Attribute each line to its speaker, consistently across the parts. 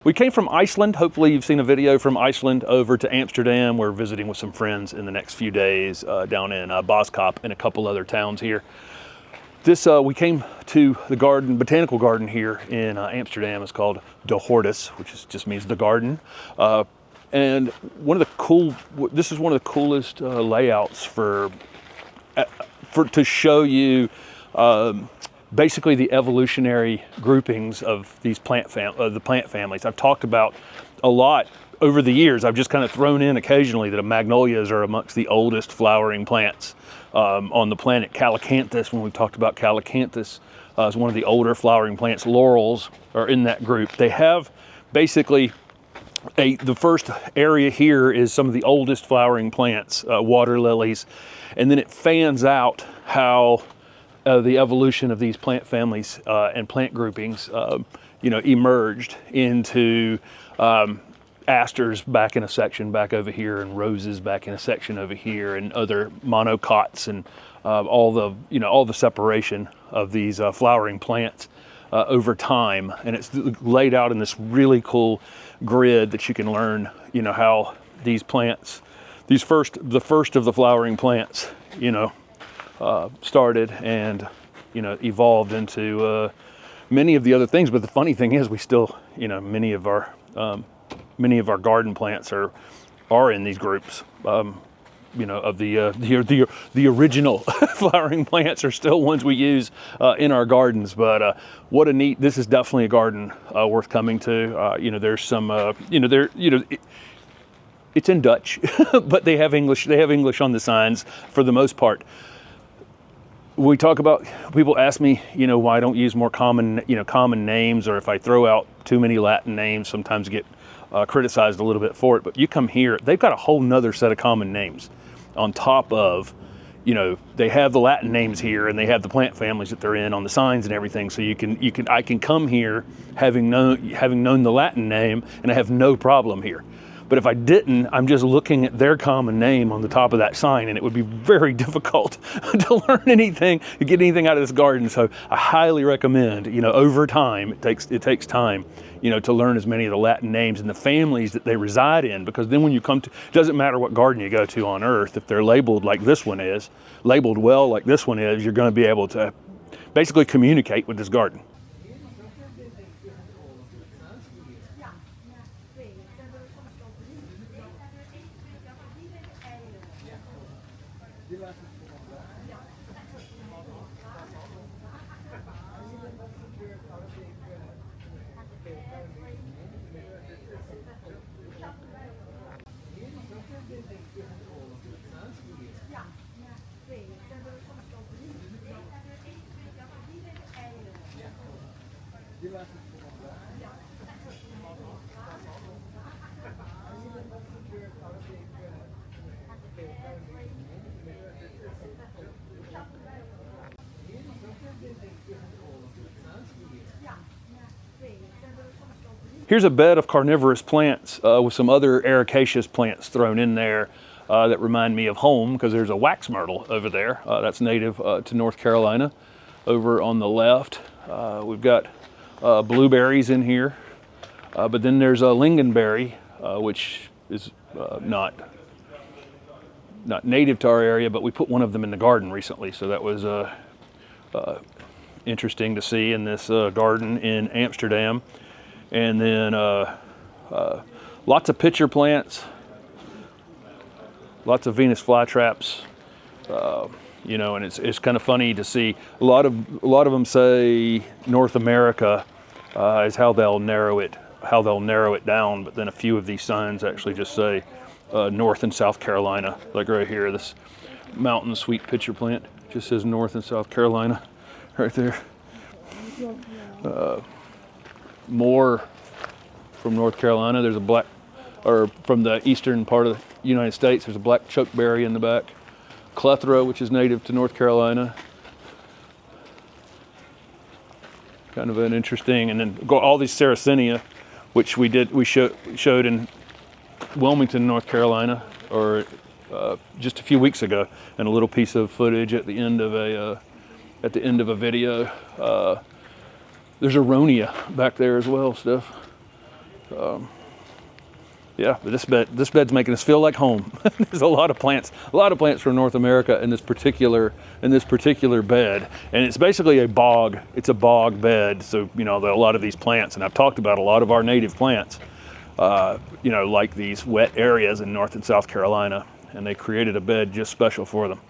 Speaker 1: We came from Iceland. Hopefully you've seen a video from Iceland over to Amsterdam. We're visiting with some friends in the next few days down in Boskop and a couple other towns here. We came to the botanical garden here in Amsterdam. It's called De Hortus, which just means the garden. And this is one of the coolest layouts to show you basically the evolutionary groupings of these the plant families. I've talked about a lot over the years. I've just kind of thrown in occasionally that magnolias are amongst the oldest flowering plants on the planet. Calycanthus, when we've talked about calycanthus, is one of the older flowering plants. Laurels are in that group. They have basically the first area here is some of the oldest flowering plants, water lilies, and then it fans out how the evolution of these plant families and plant groupings, emerged into asters back in a section back over here, and roses back in a section over here, and other monocots, and all the separation of these flowering plants over time. And it's laid out in this really cool grid that you can learn, how these plants, the first of the flowering plants, started and evolved into many of the other things. But the funny thing is, we still, many of our garden plants are in these groups. Of the original flowering plants are still ones we use in our gardens. But this is definitely a garden worth coming to. There's some it's in Dutch, but they have English. They have English on the signs for the most part. We talk about, people ask me, why I don't use more common names, or if I throw out too many Latin names, sometimes get criticized a little bit for it. But you come here, they've got a whole nother set of common names on top of, they have the Latin names here, and they have the plant families that they're in on the signs and everything. So I can come here having known the Latin name, and I have no problem here. But if I didn't, I'm just looking at their common name on the top of that sign, and it would be very difficult to learn anything, to get anything out of this garden. So I highly recommend, over time, it takes time, to learn as many of the Latin names and the families that they reside in, because then when you come to, it doesn't matter what garden you go to on earth, if they're labeled like this one is, labeled well like this one is, you're going to be able to basically communicate with this garden. Here's a bed of carnivorous plants with some other ericaceous plants thrown in there that remind me of home, because there's a wax myrtle over there that's native to North Carolina. Over on the left, we've got blueberries in here, but then there's a lingonberry, which is not native to our area, but we put one of them in the garden recently, so that was interesting to see in this garden in Amsterdam. And then lots of pitcher plants, lots of Venus flytraps, and it's kind of funny to see a lot of them say North America is how they'll narrow it down, but then a few of these signs actually just say North and South Carolina, like right here. This mountain sweet pitcher plant just says North and South Carolina right there. More from North Carolina, there's from the eastern part of the United States, there's a black chokeberry in the back. Clethra, which is native to North Carolina. Kind of an interesting, and then all these Sarracenia, which we showed in Wilmington, North Carolina, or just a few weeks ago, and a little piece of footage at the end of a video. There's Aronia back there as well, Steph. Yeah, but this bed's making us feel like home. There's a lot of plants from North America in this particular bed, and it's basically a bog. It's a bog bed. So you know, a lot of these plants, and I've talked about a lot of our native plants, you know, like these wet areas in North and South Carolina, and they created a bed just special for them.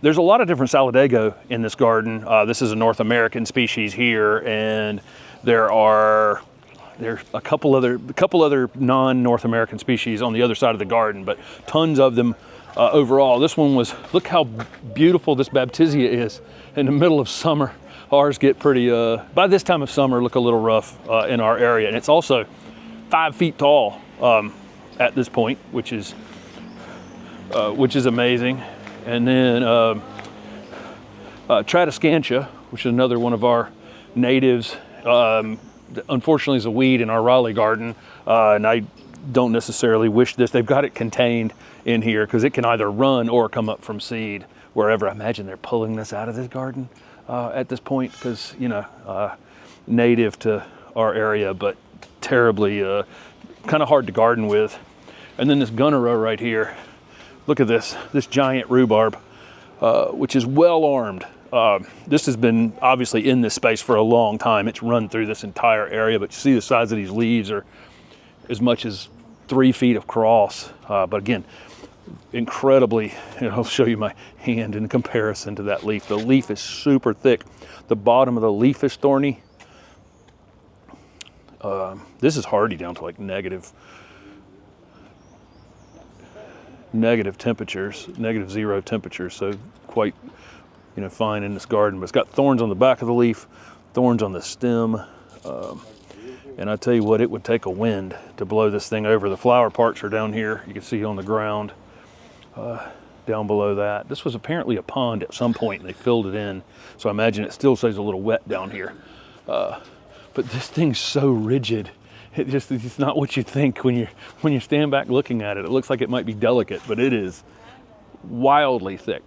Speaker 1: There's a lot of different Solidago in this garden. This is a North American species here, and there's a couple other non-North American species on the other side of the garden, but tons of them overall. This one was, look how beautiful this Baptisia is in the middle of summer. Ours get pretty, by this time of summer, look a little rough in our area, and it's also 5 feet tall at this point, which is amazing. And then Tradescantia, which is another one of our natives, unfortunately is a weed in our Raleigh garden, and I don't necessarily wish this. They've got it contained in here because it can either run or come up from seed wherever. I imagine they're pulling this out of this garden at this point because, you know, native to our area, but terribly kind of hard to garden with. And then this Gunnera right here. Look at this giant rhubarb, which is well armed. This has been obviously in this space for a long time. It's run through this entire area, but you see the size of these leaves are as much as 3 feet across. But again, incredibly, I'll show you my hand in comparison to that leaf. The leaf is super thick. The bottom of the leaf is thorny. This is hardy down to like negative temperatures, -0 temperatures, so quite, you know, fine in this garden. But it's got thorns on the back of the leaf, thorns on the stem, and I tell you what, it would take a wind to blow this thing over. The flower parts are down here. You can see on the ground down below that. This was apparently a pond at some point, and they filled it in, so I imagine it still stays a little wet down here. But this thing's so rigid. It's not what you think when you stand back looking at it. It looks like it might be delicate, but it is wildly thick.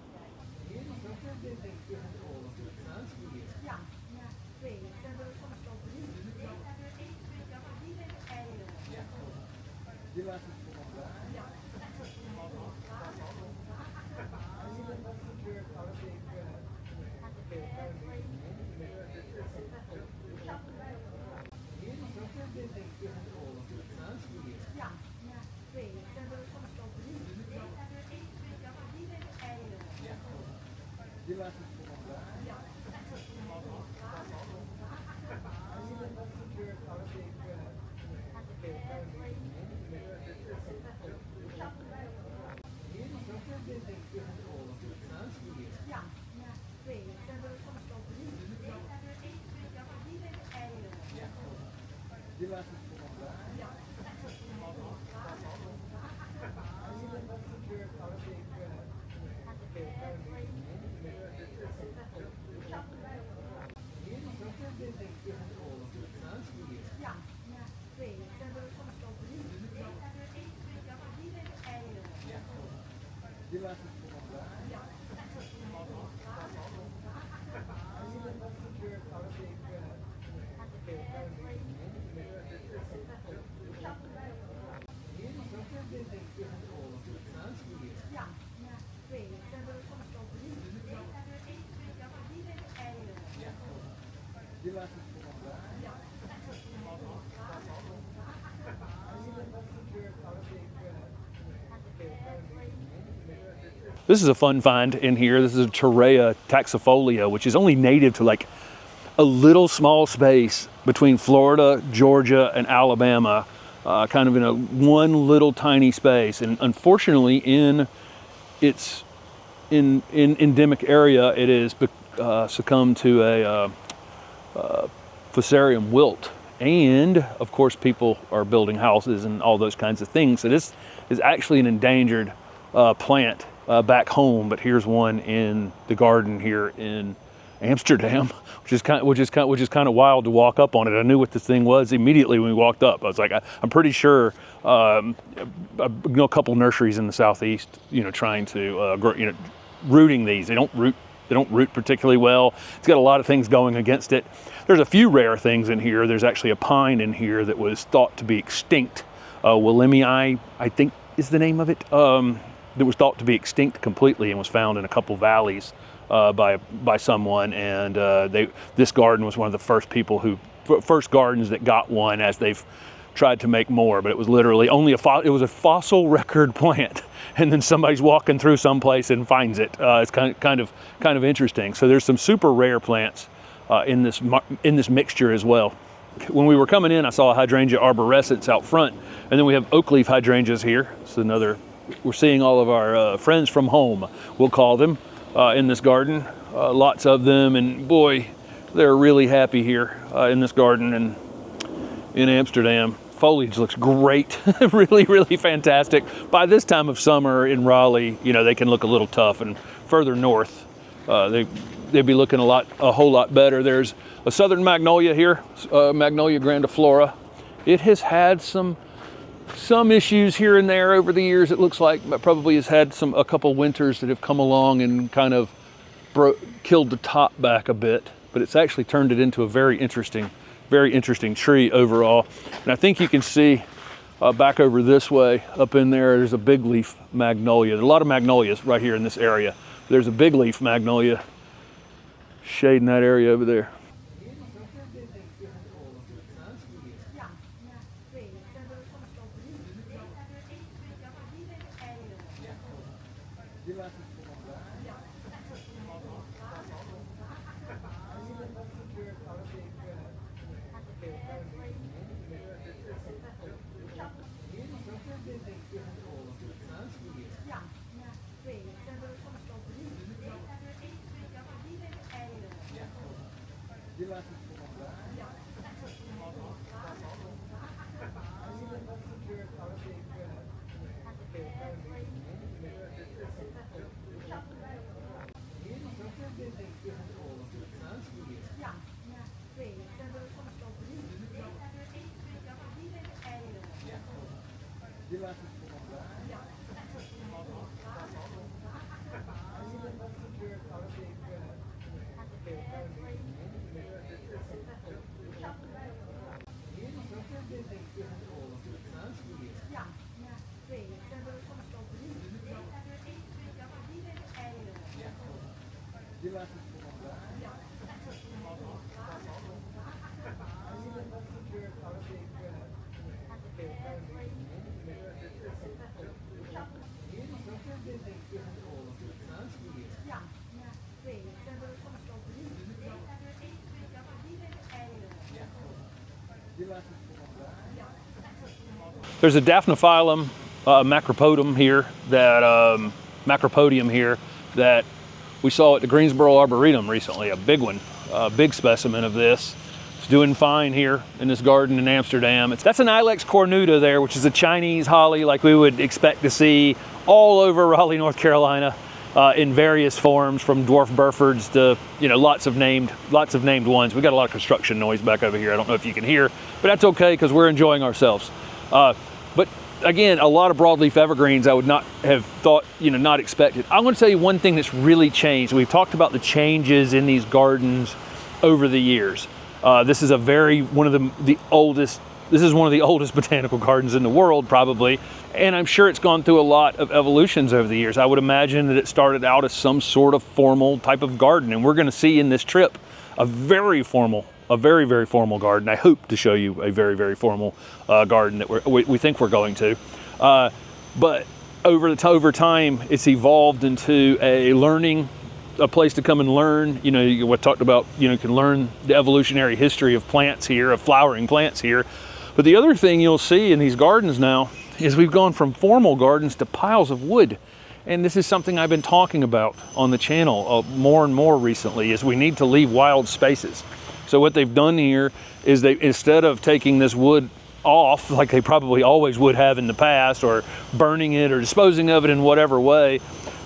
Speaker 1: This is a fun find in here. This is a Torreya taxifolia, which is only native to like a little small space between Florida, Georgia, and Alabama, kind of in a one little tiny space. And unfortunately, in its endemic area, it is succumbed to a fusarium wilt. And of course, people are building houses and all those kinds of things. So this is actually an endangered plant back home, but here's one in the garden here in Amsterdam, which is kind of wild to walk up on it. I knew what this thing was immediately when we walked up. I was like, I'm pretty sure I know a couple nurseries in the southeast, trying to grow, rooting these. They don't root particularly well. It's got a lot of things going against it. There's a few rare things in here. There's actually a pine in here that was thought to be extinct. Willemii, I think is the name of it. That was thought to be extinct completely and was found in a couple valleys by someone. And this garden was one of the first gardens that got one, as they've tried to make more. But it was literally only it was a fossil record plant, and then somebody's walking through someplace and finds it. It's kind of interesting. So there's some super rare plants in this mixture as well. When we were coming in, I saw a hydrangea arborescens out front, and then we have oak leaf hydrangeas here. It's another. We're seeing all of our friends from home, we'll call them, in this garden. Lots of them, and boy, they're really happy here in this garden and in Amsterdam. Foliage looks great, really, really fantastic. By this time of summer in Raleigh, they can look a little tough, and further north, they'd be looking a whole lot better. There's a southern magnolia here, Magnolia grandiflora. It has had some issues here and there over the years, it looks like, but probably has had a couple winters that have come along and kind of killed the top back a bit, but it's actually turned it into a very interesting tree overall. And I think you can see back over this way, up in there's a big leaf magnolia. There's a lot of magnolias right here in this area. There's a big leaf magnolia shading that area over there. There's a Daphnophyllum macropodium here that we saw at the Greensboro Arboretum recently, a big one, a big specimen of this. It's doing fine here in this garden in Amsterdam. That's an Ilex cornuta there, which is a Chinese holly like we would expect to see all over Raleigh, North Carolina, in various forms, from dwarf Burefords to lots of named ones. We got a lot of construction noise back over here. I don't know if you can hear, but that's okay because we're enjoying ourselves. But again, a lot of broadleaf evergreens I would not have thought, not expected. I'm going to tell you one thing that's really changed. We've talked about the changes in these gardens over the years. This is one of the oldest botanical gardens in the world, probably. And I'm sure it's gone through a lot of evolutions over the years. I would imagine that it started out as some sort of formal type of garden. And we're going to see in this trip a very, very formal garden. I hope to show you a very, very formal garden that we think we're going to. But over time, it's evolved into a place to come and learn. We talked about, you can learn the evolutionary history of plants here, of flowering plants here. But the other thing you'll see in these gardens now is we've gone from formal gardens to piles of wood. And this is something I've been talking about on the channel more and more recently, is we need to leave wild spaces. So what they've done here is instead of taking this wood off like they probably always would have in the past, or burning it or disposing of it in whatever way,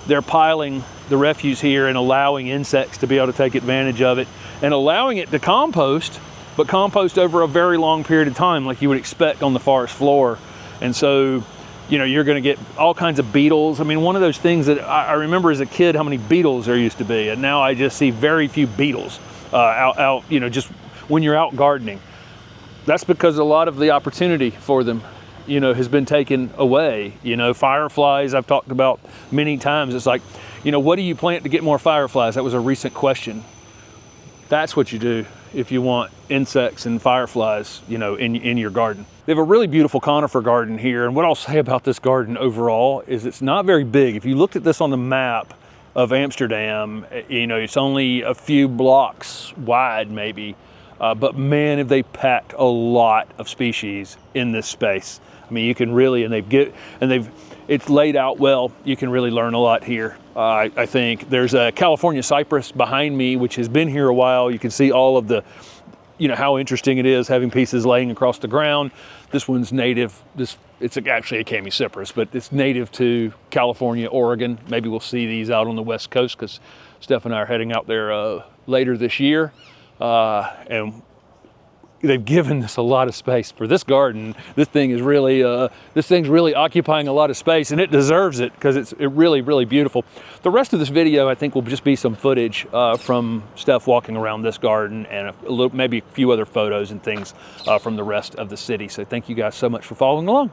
Speaker 1: they're piling the refuse here and allowing insects to be able to take advantage of it, and allowing it to compost, but compost over a very long period of time like you would expect on the forest floor. And so, you're going to get all kinds of beetles. I mean, one of those things that I remember as a kid, how many beetles there used to be, and now I just see very few beetles out, just when you're out gardening. That's because a lot of the opportunity for them, has been taken away. Fireflies, I've talked about many times. It's like, what do you plant to get more fireflies? That was a recent question. That's what you do if you want insects and fireflies, in your garden. They have a really beautiful conifer garden here. And what I'll say about this garden overall is it's not very big. If you looked at this on the map of Amsterdam, it's only a few blocks wide maybe. But man, have they packed a lot of species in this space. I mean, you can really, it's laid out well. You can really learn a lot here. I think there's a California cypress behind me, which has been here a while. You can see all of the, how interesting it is having pieces laying across the ground. This one's native. It's actually a cami-cypress, but it's native to California, Oregon. Maybe we'll see these out on the West Coast because Steph and I are heading out there later this year. And they've given us a lot of space for this garden. This thing's really occupying a lot of space, and it deserves it because it's really, really beautiful. The rest of this video, I think, will just be some footage from Steph walking around this garden, and maybe a few other photos and things from the rest of the city. So thank you guys so much for following along.